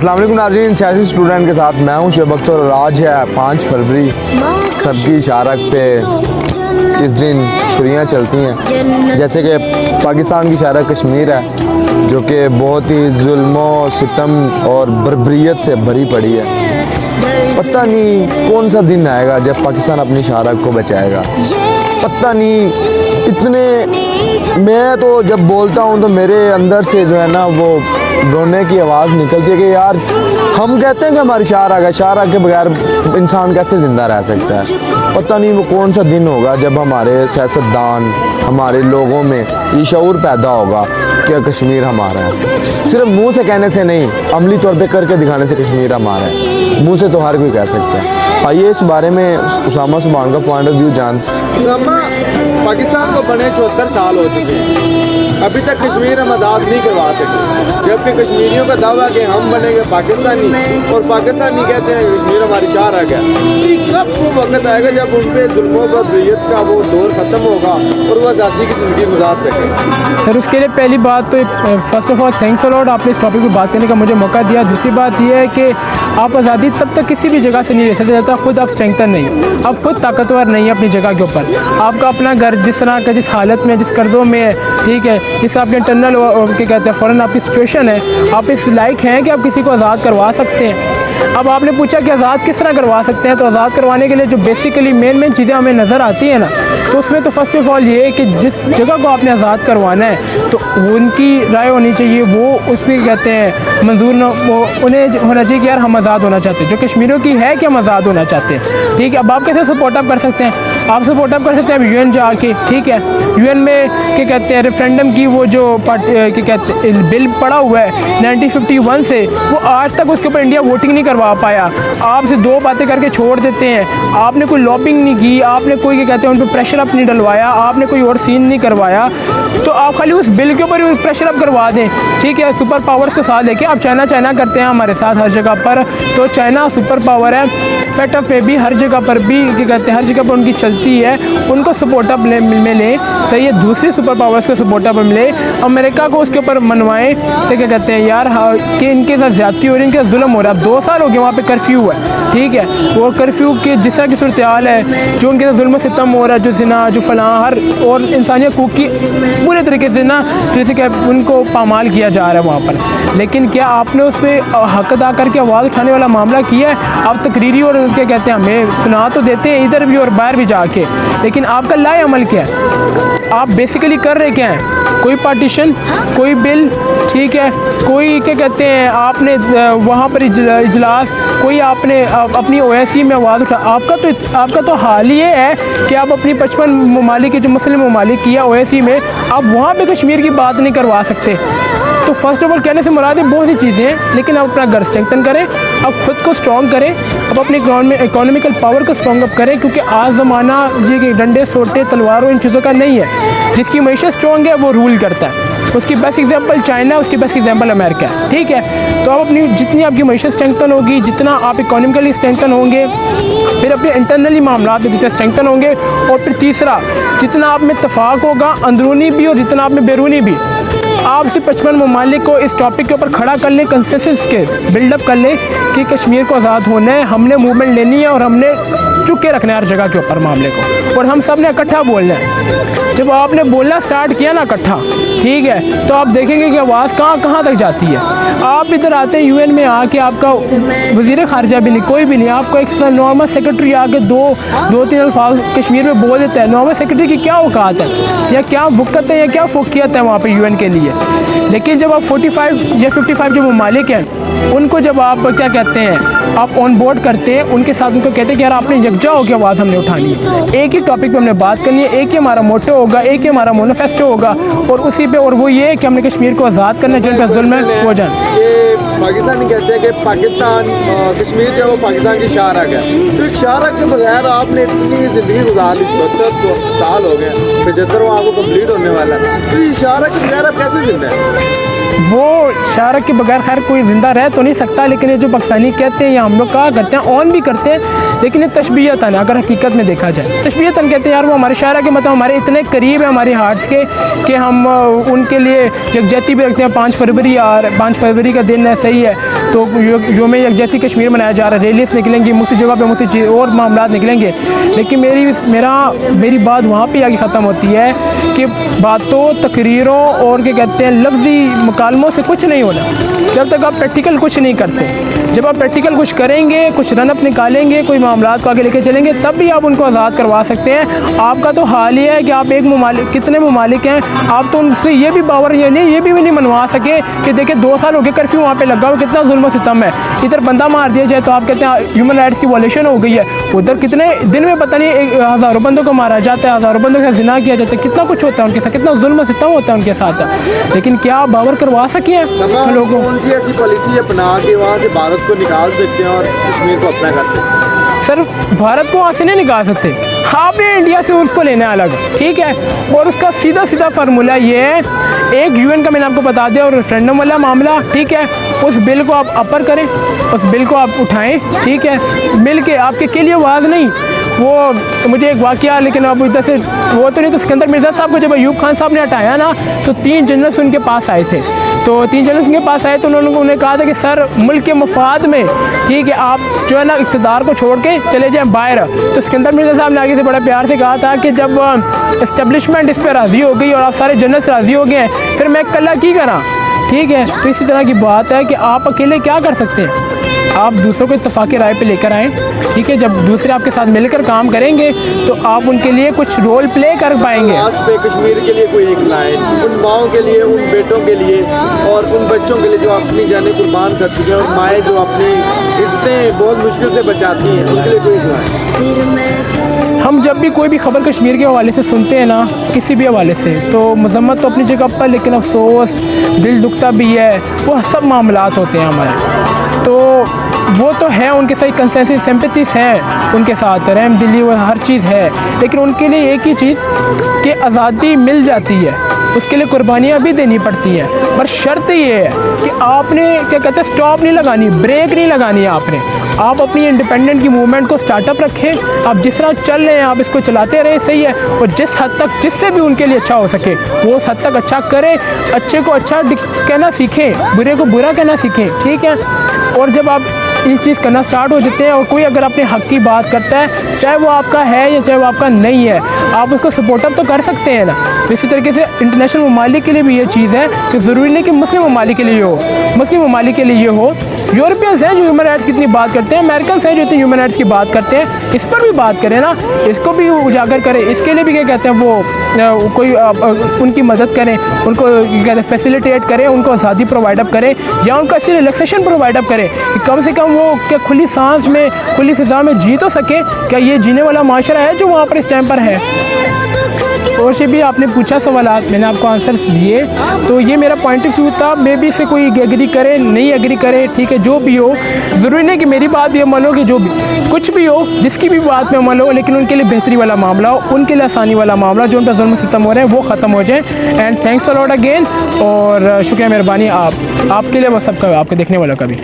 अस्सलाम वालेकुम नाज़रीन, सियासी स्टूडेंट के साथ मैं हूं शुएब अख्तर और आज है 5 फरवरी। सबकी शारक पे इस दिन छुरियां चलती हैं। जैसे कि पाकिस्तान की शारक कश्मीर है जो कि बहुत ही जुल्म सितम और बर्बरियत से भरी पड़ी है। पता नहीं कौन सा दिन आएगा जब पाकिस्तान अपनी शारक को बचाएगा। पता नहीं इतने, मैं तो जब बोलता हूँ तो मेरे अंदर से जो है ना वो रोने की आवाज़ निकलती है कि यार हम कहते हैं कि हमारी शारक है, शारक के बगैर इंसान कैसे ज़िंदा रह सकता है। पता नहीं वो कौन सा दिन होगा जब हमारे सियासतदान, हमारे लोगों में ये शऊर पैदा होगा कि कश्मीर हमारा है। सिर्फ मुंह से कहने से नहीं, अमली तौर पे करके दिखाने से कश्मीर हमारा है। मुंह से तो हर कोई कह सकता है। आइए इस बारे में उसामा सुभान का पॉइंट ऑफ व्यू जान। पाकिस्तान को बने 74 साल हो चुके हैं, अभी तक कश्मीर हम आज़ाद नहीं करवा सके, जबकि कश्मीरियों का दावा कि हम बनेंगे पाकिस्तानी और पाकिस्तानी कहते हैं कश्मीर हमारी शारक है। कब वो वक्त आएगा जब उन पर जुल्मों का बर्बरियत का वो दौर ख़त्म होगा और वो आज़ादी की ज़िंदगी गुजार सकें? सर उसके लिए पहली बात तो first of all thanks a lot, आपने इस टॉपिक पर बात करने का मुझे मौका दिया। दूसरी बात यह है कि आप आज़ादी तब तक किसी भी जगह से नहीं ले सकते जब तक खुद आप स्ट्रेंथन नहीं, आप खुद ताकतवर नहीं है अपनी जगह के ऊपर। आपका अपना घर जिस तरह का, जिस हालत में, जिस कर्ज़ों में है, ठीक है, जिस आपके इंटरनल क्या कहते हैं फ़ौरन आपकी सिचुएशन है, आप इस लायक हैं कि आप किसी को आज़ाद करवा सकते हैं। अब आपने पूछा कि आज़ाद किस तरह करवा सकते हैं, तो आज़ाद करवाने के लिए जो बेसिकली मेन चीज़ें हमें नज़र आती हैं ना, तो उसमें तो फर्स्ट ऑफ ऑल ये है कि जिस जगह को आपने आज़ाद करवाना है तो उनकी राय होनी चाहिए, वो उसमें कहते हैं मंजूर न, उन्हें होना चाहिए कि यार हम आज़ाद होना चाहते हैं, जो कश्मीरियों की है कि हम आज़ाद होना चाहते हैं। ठीक है, अब आप कैसे सपोर्ट अप कर सकते हैं? आप सपोर्ट अप कर सकते हैं UN जाके, ठीक है, UN में क्या कहते हैं रेफरेंडम की वो जो क्या कहते हैं बिल पड़ा हुआ है 1951 से, वो आज तक उसके ऊपर इंडिया वोटिंग नहीं करवा पाया। आपसे दो बातें करके छोड़ देते हैं, आपने कोई लॉबिंग नहीं की, आपने कोई क्या कहते हैं उन पर प्रेशर अप नहीं डलवाया, आपने कोई और सीन नहीं करवाया, तो आप खाली उस बिल के ऊपर ही प्रेशर अप करवा दें। ठीक है, सुपर पावर्स को साथ लेके आप चाइना करते हैं हमारे साथ हर जगह पर, तो चाइना सुपर पावर है, फैक्ट पे भी हर जगह पर भी क्या कहते हैं हर जगह पर उनकी चलती है, उनको सपोर्ट अप मिले, सही है, दूसरी सुपर पावर्स को सपोर्ट अप मिले, अमेरिका को उसके ऊपर मनवाएं तो क्या कहते हैं यार कि इनके साथ ज़्यादती हो रही है, इनके साथ जुल्म हो रहा है। 2 साल हो गए वहाँ पे कर्फ्यू है, ठीक है, वो कर्फ्यू के जिस तरह की सूरत हाल है, जो उनके साथ जुल्म सितम हो रहा है, जो जिना जो फलां हर और इंसानियत हकूक़ की पूरे तरीके से ना जैसे कि उनको पामाल किया जा रहा है वहाँ पर। लेकिन क्या आपने उस पर हक अदा करके आवाज़ उठाने वाला मामला किया है? आप तकरीरी और क्या कहते हैं हमें सुना तो देते हैं इधर भी और बाहर भी जाके, लेकिन आपका लाए अमल क्या है? आप बेसिकली कर रहे क्या हैं? कोई पार्टीशन, कोई बिल, ठीक है, कोई क्या कहते हैं आपने वहाँ पर इजलास, कोई आपने अपनी OIC में आवाज़ उठा। आपका तो हाल ये है कि आप अपनी 55 ममालिक के जो मुस्लिम ममालिक की है OIC में, आप वहाँ पे कश्मीर की बात नहीं करवा सकते। तो फर्स्ट ऑफ ऑल कहने से मुराद बहुत सी चीज़ें हैं, लेकिन आप अपना घर स्ट्रेंथन करें, आप खुद को स्ट्रॉन्ग करें, आप अपनी इकोनॉमिकल पावर को स्ट्रॉन्ग अप करें, क्योंकि आज ज़माना ये डंडे सोटे तलवारों इन चीज़ों का नहीं है। जिसकी मैशत स्ट्रॉन्ग है वो रूल करता है। उसकी बेस्ट एग्जांपल चाइना है, उसकी बेस्ट एग्जांपल अमेरिका है, ठीक है। तो आप अपनी जितनी आपकी मैशत स्ट्रेंथन होगी, जितना आप इकोनॉमिकली स्ट्रेंथन होंगे, फिर अपने इंटरनली मामला में जितने स्ट्रेंथन होंगे, और फिर तीसरा जितना आप में इत्तेफाक होगा अंदरूनी भी और जितना आप में बैरूनी भी, आप सिर्फ 55 ममालिक को इस टॉपिक के ऊपर खड़ा कर लें, कंसेंसस के बिल्डअप कर लें कि कश्मीर को आज़ाद होना है, हमने मूवमेंट लेनी है और हमने चुप के रखना है हर जगह के ऊपर मामले को, और हम सब ने इकट्ठा बोलना है। जब आपने बोलना स्टार्ट किया ना इकट्ठा, ठीक है, तो आप देखेंगे कि आवाज़ कहाँ तक जाती है। आप इधर आते हैं UN में आके, आपका वज़ीर ख़ारजा भी नहीं, कोई भी नहीं, आपको एक नॉर्मल सेक्रेटरी आके दो तीन अल्फाज कश्मीर में बोल देता है। नॉर्मल सेक्रेटरी की क्या औकात है या क्या वक़्त है या क्या फ़ोकियत है वहाँ पे UN के लिए। लेकिन जब आप 45 या 55 जो ममालिक हैं उनको जब आप क्या कहते हैं आप ऑन बोर्ड करते हैं, उनके साथ उनको कहते हैं कि यार आपने यकजा होकर आवाज़ हमने उठानी है, एक ही टॉपिक पे हमने बात करनी है, एक ही हमारा मोटो होगा, एक ही हमारा मोनिफेस्टो होगा, और उसी पे, और वो ये है कि हमने कश्मीर को आज़ाद करना है, जिन पर जुल्म है वो जान। ये पाकिस्तानी कहते हैं कि पाकिस्तान कश्मीर जो है वो पाकिस्तान की शारक है, तो एक शारक के बगैर आपने इतनी ज़िंदगी गुजार ली, 72 साल हो गए, 75वां आपको कम्प्लीट होने वाला है, तो ये शारक के बगैर आप कैसे जिंदा है? वो शारक के बगैर खैर कोई ज़िंदा रह तो नहीं सकता, लेकिन ये जो पाकिस्तानी कहते हैं या हम लोग कहा करते हैं ऑन भी करते हैं, लेकिन ये तशबीहतन अगर हकीकत में देखा जाए तशबीहतन कहते हैं यार वो हमारे शारा के मतलब हमारे इतने करीब है हमारे हार्ट्स के कि हम उनके लिए यकजहती भी रखते हैं। 5 फरवरी और 5 फरवरी का दिन है, सही है, तो योम यकजहती कश्मीर मनाया जा रहा है, रैलीज निकलेंगी, मुख्त जगह पे मुख्त और मामला निकलेंगे। लेकिन मेरी बात वहाँ पे आगे ख़त्म होती है कि बातों तकरीरों और क्या कहते हैं लफ्ज़ी मुकालमों से कुछ नहीं होना जब तक आप प्रैक्टिकल कुछ नहीं करते। जब आप प्रैक्टिकल कुछ करेंगे, कुछ रन अप निकालेंगे, कोई मामला को आगे लेके चलेंगे, तब भी आप उनको आज़ाद करवा सकते हैं। आपका तो हाल ही है कि आप एक ममालिक कितने ममालिक हैं, आप तो उनसे ये भी बावर ये भी नहीं मनवा सके कि देखिए 2 साल हो गए कर्फ्यू वहाँ पे लगा हुआ, कितना जुल्म सितम है। इधर बंदा मार दिया जाए तो आप कहते हैं ह्यूमन राइट्स की वॉल्यूशन हो गई है, उधर कितने दिन में पता नहीं हज़ारों बंदों को मारा जाता है, हज़ारों बंदों का जिना किया जाता है, कितना कुछ होता है उनके साथ, कितना जुल्म सितम होता है उनके साथ। लेकिन क्या आप बावर करवा सके लोगों को? कौन सी ऐसी पॉलिसी अपना के वहाँ से भारत को निकाल सकते हैं और कश्मीर को अपना कर सकते हैं? सर भारत को वहाँ से नहीं निकाल सकते, आपने इंडिया से उसको लेना है अलग, ठीक है। और उसका सीधा फार्मूला ये है, एक यूएन का मैंने आपको बता दिया और रेफरेंडम वाला मामला, ठीक है। उस बिल को आप अपर करें, उस बिल को आप उठाएं, ठीक है, मिल के आपके के लिए आवाज़ नहीं। वो मुझे एक वाक़या, लेकिन अब इधर से वो तो नहीं, तो सिकंदर मिर्ज़ा साहब को जब अयूब खान साहब ने हटाया ना तो 3 जनरल्स उनके पास आए थे, तो 3 जनरल्स उनके पास आए तो उन्होंने कहा था कि सर मुल्क के मफाद में, ठीक है, आप जो है ना इक़्तिदार को छोड़ के चले जाएँ बाहर। तो सिकंदर मिर्ज़ा साहब ने आगे से बड़े प्यार से कहा था कि जब इस्टेब्लिशमेंट इस पर राज़ी हो गई और आप सारे जनरल्स राज़ी हो गए हैं, फिर मैं कल्ला की करा, ठीक है। तो इसी तरह की बात है कि आप अकेले क्या कर सकते हैं, आप दूसरों को इत्तफ़ाक़ी राय पे लेकर आएँ, ठीक है। जब दूसरे आपके साथ मिलकर काम करेंगे तो आप उनके लिए कुछ रोल प्ले कर पाएंगे। लास्ट पे कश्मीर के लिए कोई एक लाइन उन माओं के लिए, उन बेटों के लिए और उन बच्चों के लिए जो अपनी जानें कुर्बान कर चुके हैं, और माएँ जो अपनी इज़्ज़तें बहुत मुश्किल से बचाती हैं, उनके लिए कोई एक लाइन। हम जब भी कोई भी खबर कश्मीर के हवाले से सुनते हैं ना, किसी भी हवाले से, तो मज़म्मत तो अपनी जगह पर, लेकिन अफसोस दिल दुखता भी है। वो सब मामलात होते हैं हमारे, तो वो तो है उनके साथ कंसेंसस सिंपैथीज है, उनके साथ रहम दिली वो हर चीज़ है, लेकिन उनके लिए एक ही चीज़ कि आज़ादी मिल जाती है, उसके लिए कुर्बानियाँ भी देनी पड़ती हैं। पर शर्त ये है कि आपने क्या कहते हैं स्टॉप नहीं लगानी, ब्रेक नहीं लगानी है आपने। आप अपनी इंडिपेंडेंट की मूवमेंट को स्टार्टअप रखें, आप जिस तरह चल रहे हैं आप इसको चलाते रहे, सही है। और जिस हद तक जिससे भी उनके लिए अच्छा हो सके वो उस हद तक अच्छा करें, अच्छे को अच्छा कहना सीखें, बुरे को बुरा कहना सीखें, ठीक है। और जब आप ये चीज़ करना स्टार्ट हो जाते हैं और कोई अगर अपने हक़ की बात करता है, चाहे वो आपका है या चाहे वो आपका नहीं है, आप उसको सपोर्ट अप तो कर सकते हैं ना। तो इसी तरीके से इंटरनेशनल ममालिक के लिए भी ये चीज़ है कि ज़रूरी नहीं कि मुस्लिम ममालिक के लिए हो, मुस्लिम ममालिक के लिए ये हो। यूरोपियंस हैं जो ह्यूमन राइट्स की इतनी बात करते हैं, अमेरिकन हैं जो इतनी ह्यूमन राइट्स की बात करते हैं, इस पर भी बात करें ना, इसको भी उजागर करें। इसके लिए भी क्या कहते हैं वो कोई उनकी मदद करें, उनको कहते हैं फैसिलिटेट करें, उनको आज़ादी प्रोवाइड अप करें या उनका ऐसी रिलैक्सेशन प्रोवाइड अप करें कि कम से कम वो क्या खुली सांस में, खुली फिजा में जी तो सके। क्या ये जीने वाला माशरा है जो वहाँ पर इस टाइम पर है? और से भी आपने पूछा सवालात, मैंने आपको आंसर्स दिए, तो ये मेरा पॉइंट ऑफ व्यू था। मे बी से कोई एग्री करे नहीं एग्री करे, ठीक है, जो भी हो, ज़रूरी नहीं कि मेरी बात ये मानो कि जो भी कुछ भी हो, जिसकी भी बात में मानो, लेकिन उनके लिए बेहतरी वाला मामला हो, उनके लिए आसानी वाला मामला, जो उनका जुल्म सितम हो रहे हैं वो ख़त्म हो जाए। And thanks a lot again, और शुक्रिया मेहरबानी आपके लिए, वो सबका, आपके देखने वाला का भी।